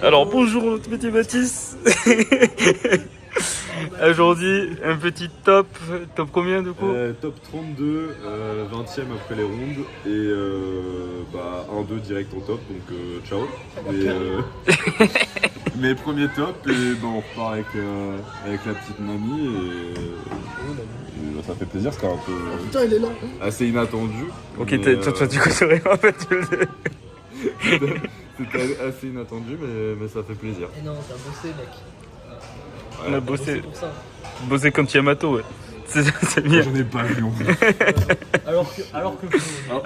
Alors bonjour notre petit Baptiste. Aujourd'hui un petit top combien du coup? Top 32, 20ème après les rondes et 1-2 direct en top, donc ciao. Mais premier top et on repart avec la petite mamie et ça fait plaisir, c'était un peu Putain, il est là. assez inattendu. Ok, mais, toi tu connais en fait. c'était assez inattendu mais ça fait plaisir. Eh non, t'as bossé, mec. On a T'as bossé pour ça. contre Yamato, ouais. C'est bien. J'en ai pas vu en plus. Alors que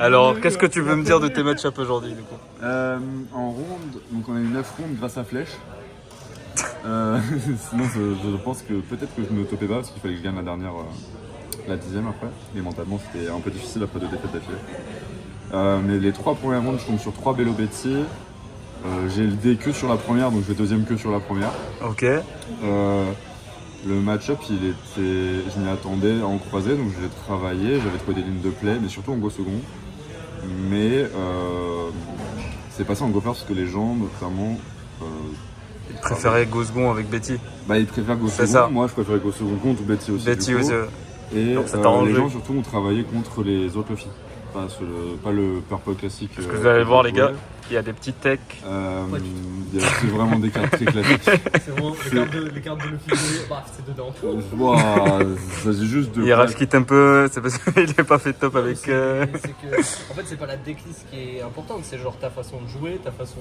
Alors qu'est-ce que tu veux me dire de tes match-up aujourd'hui du coup? En ronde, donc on a eu 9 rondes grâce à Flèche. Sinon je pense que peut-être que je me topais pas parce qu'il fallait que je gagne la dernière, la 10ème après. Et mentalement c'était un peu difficile après 2 défaites d'affilée. Mais les 3 premières rondes je tombe sur 3 Bello Betty. J'ai le dé que sur la première, donc je vais deuxième que sur la première. Ok. Le match-up, je m'y attendais en croisé, donc je l'ai travaillé, j'avais trouvé des lignes de play, mais surtout en go second. Mais c'est passé en go first parce que les gens, notamment... Ils préféraient go second avec Betty. ils préfèrent go C'est second, ça. moi je préférais go second contre Betty aussi. Betty du coup. aussi. Et Donc ça t'a arrangé. les gens surtout ont travaillé contre les autres Luffy. Pas le purple classique. Parce que vous allez voir les gars, il y a des petits techs. C'est vraiment des cartes très classiques. c'est vraiment les cartes de Luffy, c'est dedans. Ça c'est juste de. Il rage quitte un peu, c'est parce qu'il n'est pas fait top avec. C'est que, en fait, c'est pas la decklist qui est importante, c'est genre ta façon de jouer, ta façon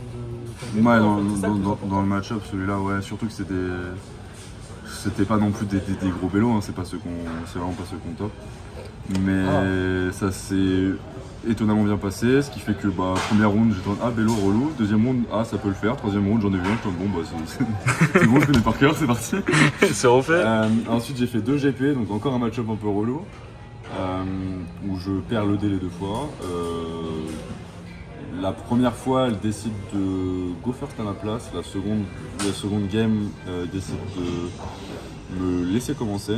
de. Ouais, dans le match-up, celui-là, ouais, surtout que c'était pas non plus des gros bélos, hein, c'est vraiment pas ceux qu'on top. Mais ça s'est étonnamment bien passé, ce qui fait que première round j'étais en bélo relou, deuxième round ça peut le faire, troisième round j'en ai vu un, j'étais c'est bon, je connais par cœur, c'est parti. C'est refait. Ensuite j'ai fait 2 GP, donc encore un match-up un peu relou, où je perds le dé les 2 fois. La première fois elle décide de go first à ma place, la seconde game décide de me laisser commencer.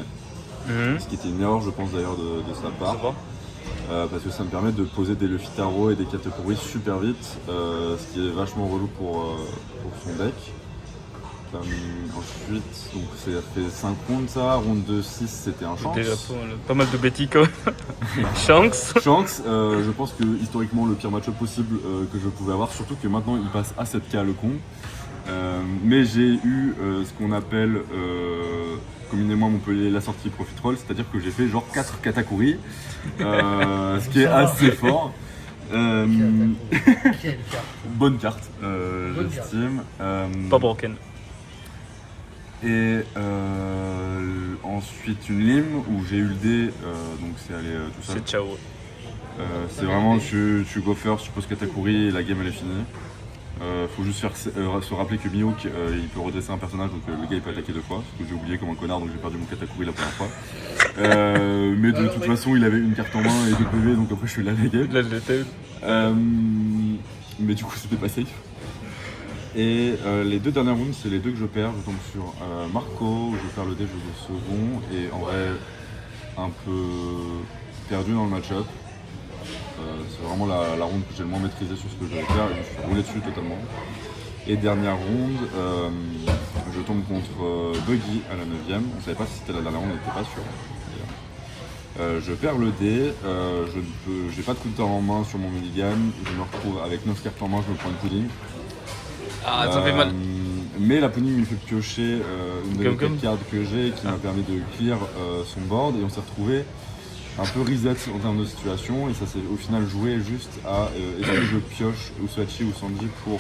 Ce qui était une erreur je pense d'ailleurs de sa part, parce que ça me permet de poser des Luffy Taro et des Katakuri super vite, ce qui est vachement relou pour son deck. Ensuite, donc ça fait 5 rounds ça, round de 6 c'était un Shanks. Déjà pas mal de Betty quand même. Shanks. Je pense que historiquement le pire match-up possible que je pouvais avoir, surtout que maintenant il passe à 7K le con. Mais j'ai eu ce qu'on appelle communément à Montpellier la sortie Profit Roll, c'est-à-dire que j'ai fait genre 4 Katakuri, ce qui est assez fort. Quelle carte. Bonne carte, j'estime. Pas broken. Et ensuite une lime où j'ai eu le dé, donc c'est allé tout ça. C'est ciao. C'est vraiment tu go first, tu poses Katakuri et la game elle est finie. Faut juste se rappeler que Mihawk il peut redresser un personnage, donc le gars il peut attaquer 2 fois, ce que j'ai oublié comme un connard, donc j'ai perdu mon Katakuri la première fois. Mais de toute façon il avait une carte en main et 2 PV, donc après je suis là la game. Là je l'étais. Mais du coup c'était pas safe. Et les 2 dernières rounds c'est les 2 que je perds, je tombe sur Marco, où je perds le dé, je joue second, et en vrai un peu perdu dans le match-up. C'est vraiment la ronde que j'ai le moins maîtrisé sur ce que je vais faire et je me suis roulé dessus totalement. Et dernière ronde, je tombe contre Buggy à la 9ème. On savait pas si c'était la dernière ronde, on n'était pas sûr. Je perds le dé, j'ai pas de counter en main sur mon mulligan, je me retrouve avec 9 cartes en main, je me prends une pudding. Ah ça fait mal. Mais la pudding me fait piocher une des 4 cartes que j'ai qui m'a permis de clear son board et on s'est retrouvé un peu reset en termes de situation et ça s'est au final joué juste à est-ce que je pioche Usuachi ou Sanji pour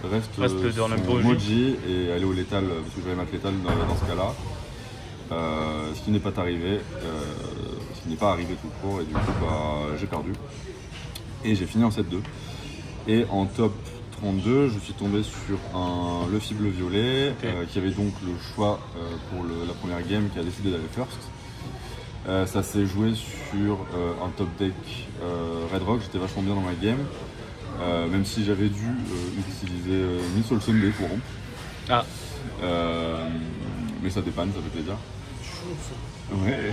reste son Moji et aller au létal parce que je vais mettre létal dans ce cas-là, ce qui n'est pas arrivé, tout court et du coup j'ai perdu et j'ai fini en 7-2 et en top 32 je suis tombé sur un Luffy bleu violet qui avait donc le choix pour la première game qui a décidé d'aller first. Ça s'est joué sur un top deck Red Rock, j'étais vachement bien dans ma game, même si j'avais dû utiliser Miss Olsen Day pour rompre. Mais ça dépanne, ça fait plaisir. Ouais.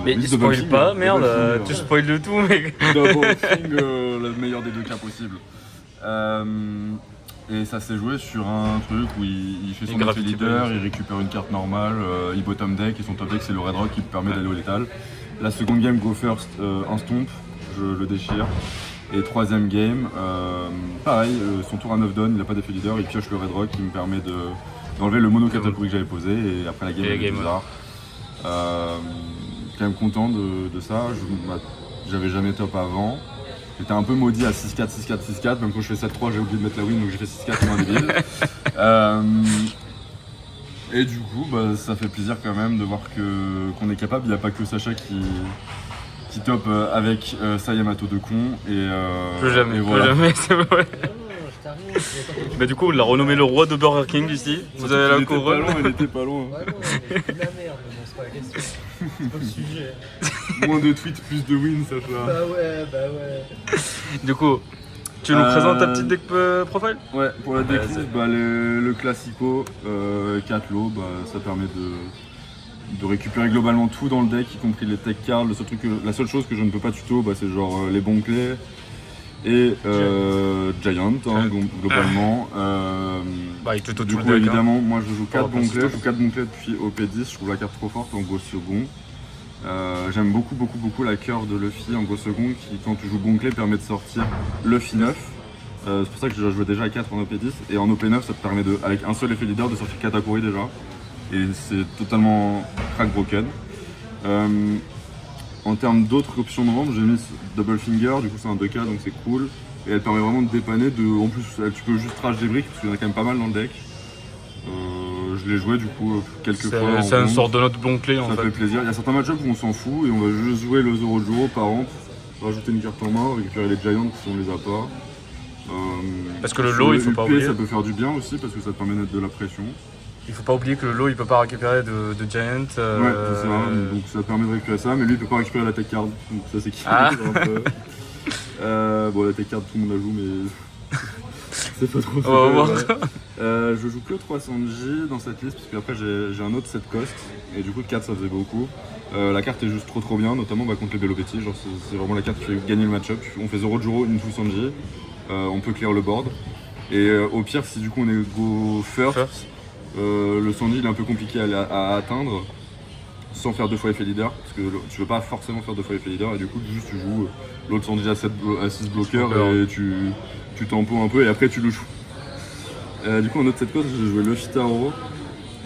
Mais spoil pas, merde, tu spoil de tout mec. Double King, le meilleur des 2 cas possibles. Et ça s'est joué sur un truc où il fait son effet leader, il récupère une carte normale, il bottom deck et son top deck c'est le red rock qui permet d'aller au létal. La seconde game, go first, un stomp, je le déchire. Et troisième game, pareil, son tour à 9 down, il a pas d'effet leader, il pioche le red rock qui me permet d'enlever le mono Katakuri que j'avais posé et après la game elle est bizarre. Quand même content de ça, j'avais jamais top avant. J'étais un peu maudit à 6-4, 6-4, 6-4, même quand je fais 7-3 j'ai oublié de mettre la win donc j'ai fait 6-4 comme un débile. Et du coup ça fait plaisir quand même de voir qu'on est capable, il n'y a pas que Sacha qui top avec Sayamato de con plus jamais, et voilà. Plus jamais, c'est vrai. Mais du coup, on l'a renommé le roi de Burger King ici. Vous avez la couronne. Il était pas loin. Ouais, non, mais c'est de la merde, mais bon, c'est pas la question. C'est pas le sujet. Moins de tweets, plus de wins, Sacha. Bah ouais. Du coup, tu nous présentes ta petite deck profile? Ouais, pour la decklist, le classico, 4 lots, ça permet de récupérer globalement tout dans le deck, y compris les tech cards. La seule chose que je ne peux pas tuto, c'est genre les bons clés et Giant, globalement. Il tuto du tout coup, le deck. évidemment, moi je joue 4 bons clés, depuis OP10, je trouve la carte trop forte en go second. J'aime beaucoup la curve de Luffy en go second qui, quand tu joues bon clé, permet de sortir Luffy 9. C'est pour ça que je jouais déjà à 4 en OP10 et en OP9 ça te permet avec un seul effet leader de sortir Katakuri déjà. Et c'est totalement crack broken. En termes d'autres options de rampe, j'ai mis Double Finger, du coup c'est un 2K donc c'est cool. Et elle permet vraiment de dépanner, en plus tu peux juste trash des briques parce qu'il y en a quand même pas mal dans le deck. Je l'ai joué du coup quelques fois. C'est une sorte de notre bon clé en fait. Ça fait plaisir. Il y a certains match-ups où on s'en fout et on va juste jouer le 0 par rampe, rajouter une carte en main, récupérer les Giants si on les a pas. Parce que le lot il faut pas oublier. Ça peut faire du bien aussi parce que ça te permet de mettre de la pression. Il faut pas oublier que le lot il peut pas récupérer de Giant. Ouais, c'est ça, donc ça permet de récupérer ça, mais lui il peut pas récupérer la tech card, donc ça c'est qui un peu. Bon, la tech card tout le monde la joue, mais c'est pas trop. On va voir. Je joue que 3 Sanji dans cette liste, parce qu'après j'ai un autre 7 cost, et du coup 4 ça faisait beaucoup. La carte est juste trop bien, notamment contre les Bellopetti, genre c'est vraiment la carte qui fait gagner le match-up. On fait 0 Juro, une full Sanji, on peut clear le board, et au pire si du coup on est go first. Le Sanji il est un peu compliqué à atteindre sans faire 2 fois effet leader parce que tu veux pas forcément faire 2 fois effet leader et du coup juste tu joues l'autre Sanji à 6 bloqueurs et tu tempo un peu et après tu le joues. Du coup en autre cette code j'ai joué Luffy Taro.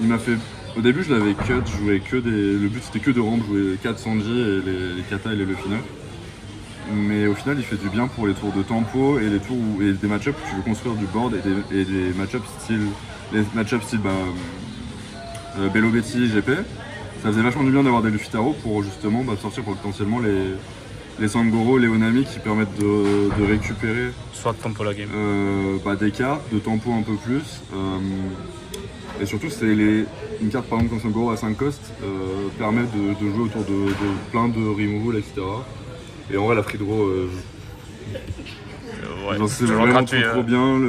Il m'a fait. Au début je l'avais cut, je jouais que le but c'était que de ramp, jouer 4 Sanji et les Kata et les Luffy 9. Mais au final il fait du bien pour les tours de tempo et les tours et des match-ups où tu veux construire du board et des match-ups style. Les match-ups style Bellopetti, GP, ça faisait vachement du bien d'avoir des Luffy Taro pour justement sortir potentiellement les Sangoro, les Onami qui permettent de récupérer soit de tempo la game. Des cartes, de tempo un peu plus. Et surtout c'est une carte par exemple comme Sangoro à 5 cost permet de jouer autour de plein de removal, etc. Et en vrai la free draw c'est vraiment trop bien.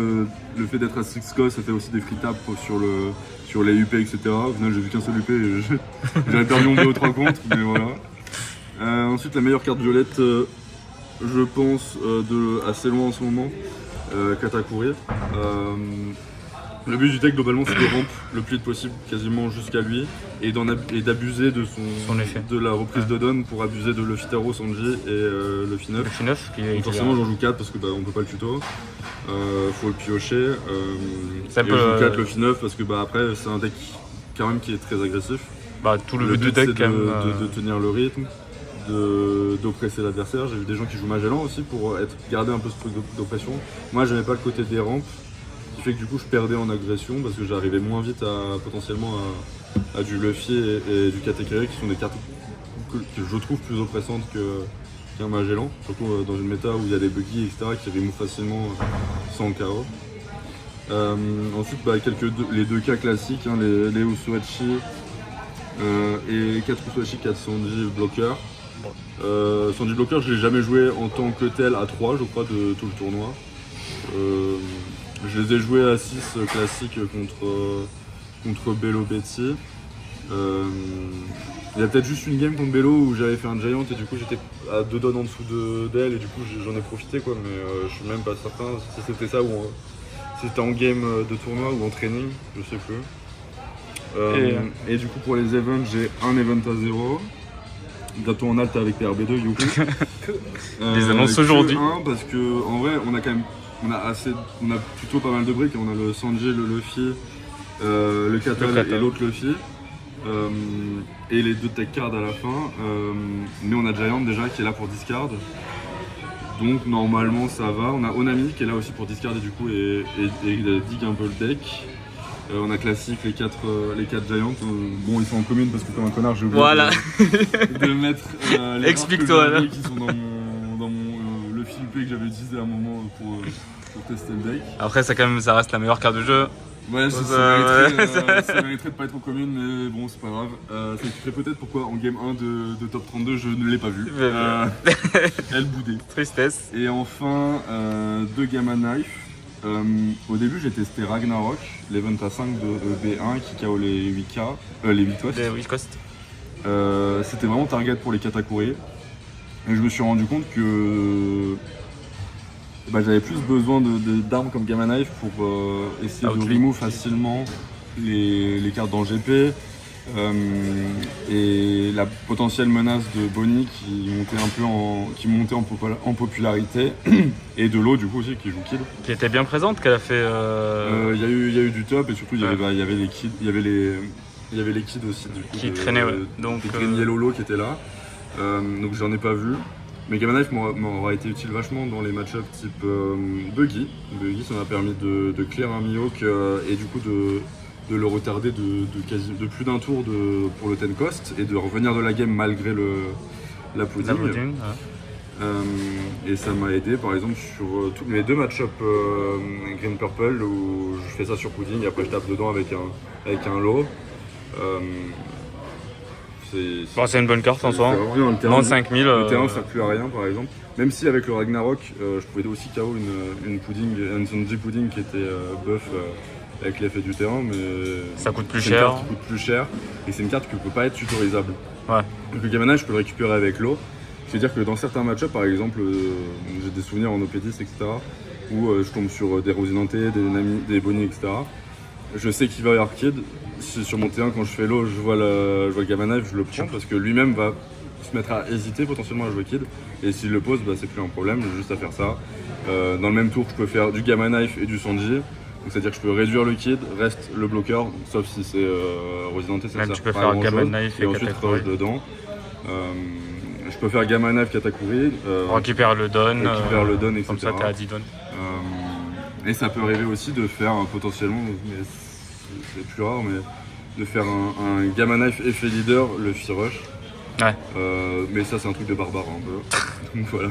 Le fait d'être à 6 cost, ça fait aussi des free taps sur les UP, etc. Au final, j'ai vu qu'un seul UP et j'avais perdu mon BO3 contre, mais voilà. Ensuite, la meilleure carte violette, je pense, de assez loin en ce moment, Katakuri. Le but du deck globalement c'est de ramp le plus vite possible quasiment jusqu'à lui et d'abuser de son effet. De la reprise de Don pour abuser de Luffy Taro, Sanji et Luffy 9. Luffy 9 forcément j'en joue 4 parce que on peut pas le tuto. Faut le piocher. Et je joue 4 Luffy 9 parce que après c'est un deck quand même qui est très agressif. Tout le but du deck c'est de tenir le rythme, d'oppresser l'adversaire. J'ai vu des gens qui jouent Magellan aussi pour garder un peu ce truc d'oppression. Moi j'avais pas le côté des rampes. Fait que du coup je perdais en agression parce que j'arrivais moins vite potentiellement à du Luffy et du Katakuri qui sont des cartes que je trouve plus oppressantes qu'un Magellan, surtout dans une méta où il y a des buggy etc qui remove facilement sans KO. Ensuite les 2 cas classiques, les Usuachi et 4 Usuachi, 4 Sanji bloqueur. Sanji bloqueur je l'ai jamais joué en tant que tel à 3 je crois de tout le tournoi. Je les ai joués à 6 classiques contre Bellopetti. Il y a peut-être juste une game contre Bello où j'avais fait un Giant et du coup j'étais à 2 down en dessous d'elle et du coup j'en ai profité quoi, mais je suis même pas certain si c'était ça ou c'était en game de tournoi ou en training, je sais plus. Et du coup pour les events, j'ai un event à 0. Bientôt en alt avec PRB2, youhou. Les annonces aujourd'hui. Parce que en vrai, on a plutôt pas mal de briques. On a le Sanji, le Luffy, le Katal et l'autre Luffy. Et les 2 tech cards à la fin. Mais on a Giant déjà qui est là pour discard. Donc normalement ça va. On a Onami qui est là aussi pour discard et du coup et dig un peu le deck. On a classique les 4 Giants. Bon, ils sont en commune parce que comme un connard, j'ai oublié de mettre les Explique-toi là. qui sont dans le fil P que j'avais utilisé à un moment pour tester le deck. Après, ça reste la meilleure carte de jeu. Ouais, ça mériterait de pas être en commune, mais bon, c'est pas grave. Ça expliquerait peut-être pourquoi en game 1 de top 32, je ne l'ai pas vu. Elle boudait. Tristesse. Et enfin, 2 Gamma Knife. Au début, j'ai testé Ragnarok, l'event à 5 de B1 qui KO les 8K, les 8 costs. Les 8 costs. C'était vraiment target pour les Katakuri. Et je me suis rendu compte que j'avais plus besoin d'armes comme Gamma Knife pour essayer de remove facilement les cartes dans GP. Et la potentielle menace de Bonnie qui montait en popularité et de l'eau du coup aussi qui joue Kid. Qui était bien présente, qu'elle a fait. Il y a eu du top et surtout il y avait les Kids, il y avait les Kids aussi du coup. Qui traînaient, ouais. Donc les Green Yellow Low qui étaient là. Donc j'en ai pas vu. Mais Gamma Knife m'aura été utile vachement dans les match-ups type Buggy. Buggy ça m'a permis de clear un Mihawk et du coup de le retarder de plus d'un tour pour le 10 cost et de revenir de la game malgré la pudding. Et ça m'a aidé par exemple sur tous mes 2 match-up Green Purple où je fais ça sur pudding et après je tape dedans avec un low. C'est une bonne carte en soi. Moins de 5000. Le terrain ne sert plus à rien par exemple. Même si avec le Ragnarok, je pouvais aussi KO une Sanji pudding qui était buff. Avec l'effet du terrain, mais ça coûte plus cher. C'est une carte qui coûte plus cher et c'est une carte qui ne peut pas être tutorisable. Ouais. Donc le Gamma Knife, je peux le récupérer avec l'eau. C'est-à-dire que dans certains match-ups, par exemple, j'ai des souvenirs en OP10, etc., où je tombe sur des Rosinante, des Bonnie, etc. Je sais qu'il va y avoir Kid. Sur mon T1, quand je fais l'eau, je vois le Gamma Knife, je le prends parce que lui-même va se mettre à hésiter potentiellement à jouer Kid. Et s'il le pose, c'est plus un problème, j'ai juste à faire ça. Dans le même tour, je peux faire du Gamma Knife et du Sanji. C'est-à-dire que je peux réduire le Kid, reste le bloqueur, sauf si c'est Rosinante, c'est ça. Tu peux faire Gamma Knife et ensuite Katakuri dedans. Je peux faire Gamma Knife, Katakuri. Récupère le don, etc. Comme ça, t'as 10 don. Et ça peut arriver aussi de faire potentiellement, mais c'est plus rare, mais de faire un Gamma Knife effet leader, le Fee Rush. Ouais. Mais ça, c'est un truc de barbare un peu. Donc voilà.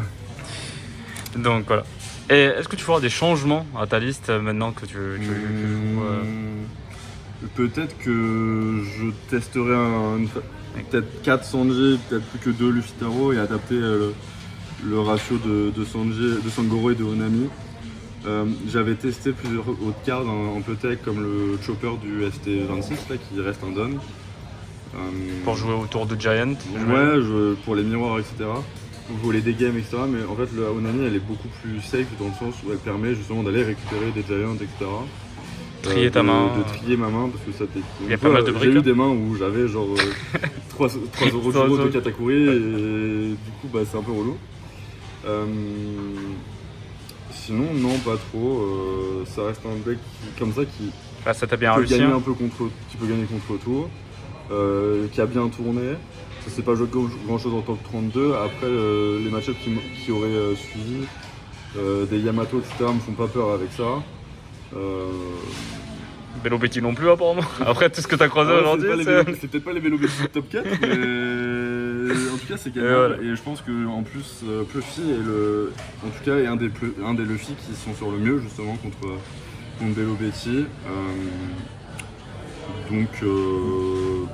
Donc voilà. Et est-ce que tu feras des changements à ta liste maintenant que tu joues Peut-être que je testerai peut-être 4 Sanji, peut-être plus que 2 Luffy Taro et adapter le ratio de Sangoro et de Onami. J'avais testé plusieurs autres cartes un peu tech comme le Chopper du ST26 là, qui reste un don. Pour jouer autour de Giant. Ouais, pour les miroirs, etc. Pour voler des games, etc. Mais en fait, la Onami, elle est beaucoup plus safe dans le sens où elle permet justement d'aller récupérer des Giants, etc. Trier ta main. De trier ma main, parce que ça il y a pas mal de briques. J'ai eu des mains où j'avais genre 3€ de Katakuri et du coup, c'est un peu relou. Sinon, non, pas trop. Ça reste un deck comme ça qui ça t'a bien peut réussi. Gagner un peu qui peut gagner contre tour, qui a bien tourné. Ça s'est pas joué grand chose en top 32. Après, les match-ups qui auraient suivi, des Yamato, etc., me font pas peur avec ça. Vélo Betty non plus, apparemment. Après tout ce que t'as croisé aujourd'hui. C'est peut-être pas les Vélo Betty top 4, mais en tout cas, c'est gagnable. Et je pense qu'en plus, Pluffy est un des Luffy qui sont sur le mieux, justement, contre Vélo Betty. Donc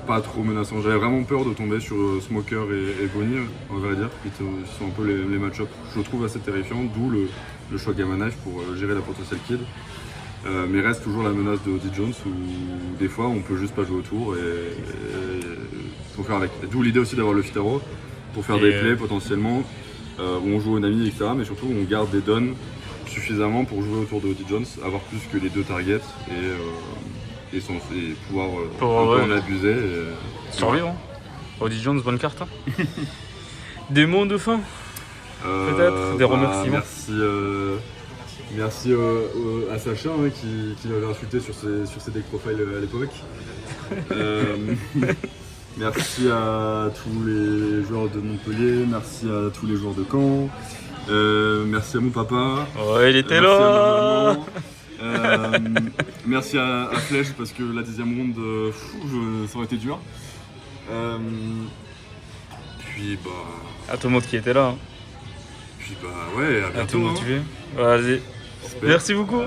pas trop menaçant. J'avais vraiment peur de tomber sur Smoker et Bonnie, on va dire, qui sont un peu les match-ups, je trouve assez terrifiants, d'où le choix Gamma Knife pour gérer la potentielle Kid. Mais reste toujours la menace de Odie Jones où des fois on peut juste pas jouer autour et faut faire avec. D'où l'idée aussi d'avoir le Fitaro pour faire des plays potentiellement où on joue au Nami, etc. Mais surtout on garde des dons suffisamment pour jouer autour de Odie Jones, avoir plus que les 2 targets et pouvoir un peu en abuser. Survivre. Hein. Odie Jones, bonne carte. Hein. Des mots de fin peut-être, des remerciements. Merci à Sacha hein, qui m'avait insulté sur ses deck profiles à l'époque. Merci à tous les joueurs de Montpellier, merci à tous les joueurs de Caen, merci à mon papa. Ouais, il était là. Merci à Flèche parce que la 10e ronde, ça aurait été dur. Puis bah. À tout le monde qui était là. Hein. Puis bah ouais, à bientôt. À tout motivé. Vas-y. Merci beaucoup.